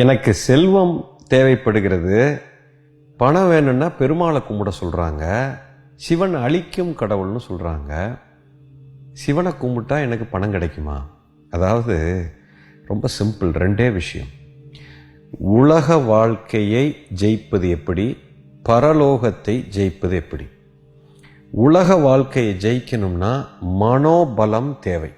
எனக்கு செல்வம் தேவைப்படுகிறது, பணம் வேணும்னா பெருமாளை கும்பிட சொல்கிறாங்க, சிவன் அழிக்கும் கடவுள்னு சொல்கிறாங்க. சிவனை கும்பிட்டா எனக்கு பணம் கிடைக்குமா? அதாவது ரொம்ப சிம்பிள், ரெண்டே விஷயம். உலக வாழ்க்கையை ஜெயிப்பது எப்படி, பரலோகத்தை ஜெயிப்பது எப்படி? உலக வாழ்க்கையை ஜெயிக்கணும்னா மனோபலம் தேவை.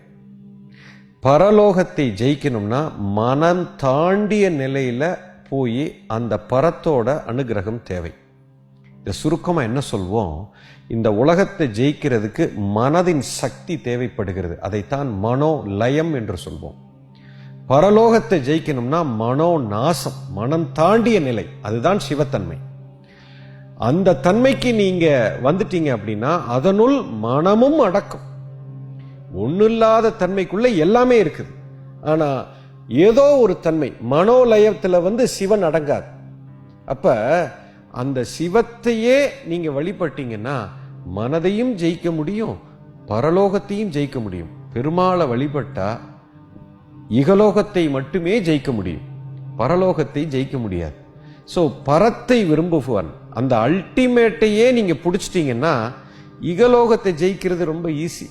பரலோகத்தை ஜெயிக்கணும்னா மனம் தாண்டிய நிலையில போய் அந்த பரத்தோட அனுகிரகம் தேவை. இந்த சுருக்கமாக என்ன சொல்வோம், இந்த உலகத்தை ஜெயிக்கிறதுக்கு மனதின் சக்தி தேவைப்படுகிறது. அதைத்தான் மனோ லயம் என்று சொல்வோம். பரலோகத்தை ஜெயிக்கணும்னா மனோ நாசம், மனம் தாண்டிய நிலை, அதுதான் சிவத்தன்மை. அந்த தன்மைக்கு நீங்க வந்துட்டீங்க அப்படின்னா அதனுள் மனமும் அடக்கும். ஒன்றும் இல்லாத தன்மைக்குள்ள எல்லாமே இருக்குது. ஆனா ஏதோ ஒரு தன்மை மனோலயத்தில் சிவன் அடங்காது. அப்ப அந்த சிவத்தையே நீங்க வழிபட்டீங்கன்னா மனதையும் ஜெயிக்க முடியும், பரலோகத்தையும் ஜெயிக்க முடியும். பெருமாளை வழிபட்டா இகலோகத்தை மட்டுமே ஜெயிக்க முடியும், பரலோகத்தை ஜெயிக்க முடியாது. ஸோ பரத்தை விரும்புவன், அந்த அல்டிமேட்டையே நீங்க பிடிச்சிட்டீங்கன்னா இகலோகத்தை ஜெயிக்கிறது ரொம்ப ஈஸி.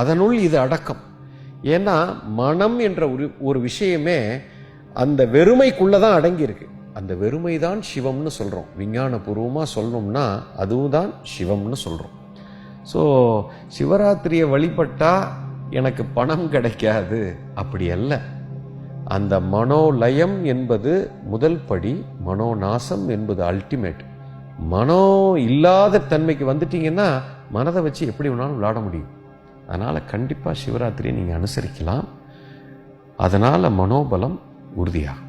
அதனுள் இது அடக்கம். ஏன்னா மனம் என்ற ஒரு விஷயமே அந்த வெறுமைக்குள்ளதான் அடங்கி இருக்கு. அந்த வெறுமை தான் சிவம்னு சொல்றோம். விஞ்ஞான பூர்வமாக சொல்லணும்னா அதுவும் தான் சிவம்னு சொல்றோம். ஸோ சிவராத்திரியை வழிபட்டா எனக்கு பணம் கிடைக்காது, அப்படி அல்ல. அந்த மனோலயம் என்பது முதல் படி, மனோநாசம் என்பது அல்டிமேட். மனோ இல்லாத தன்மைக்கு வந்துட்டீங்கன்னா மனதை வச்சு எப்படி வேணாலும் விளையாட முடியும். அதனால கண்டிப்பா சிவராத்திரியை நீங்க அனுசரிக்கலாம். அதனால மனோபலம் உறுதியாகும்.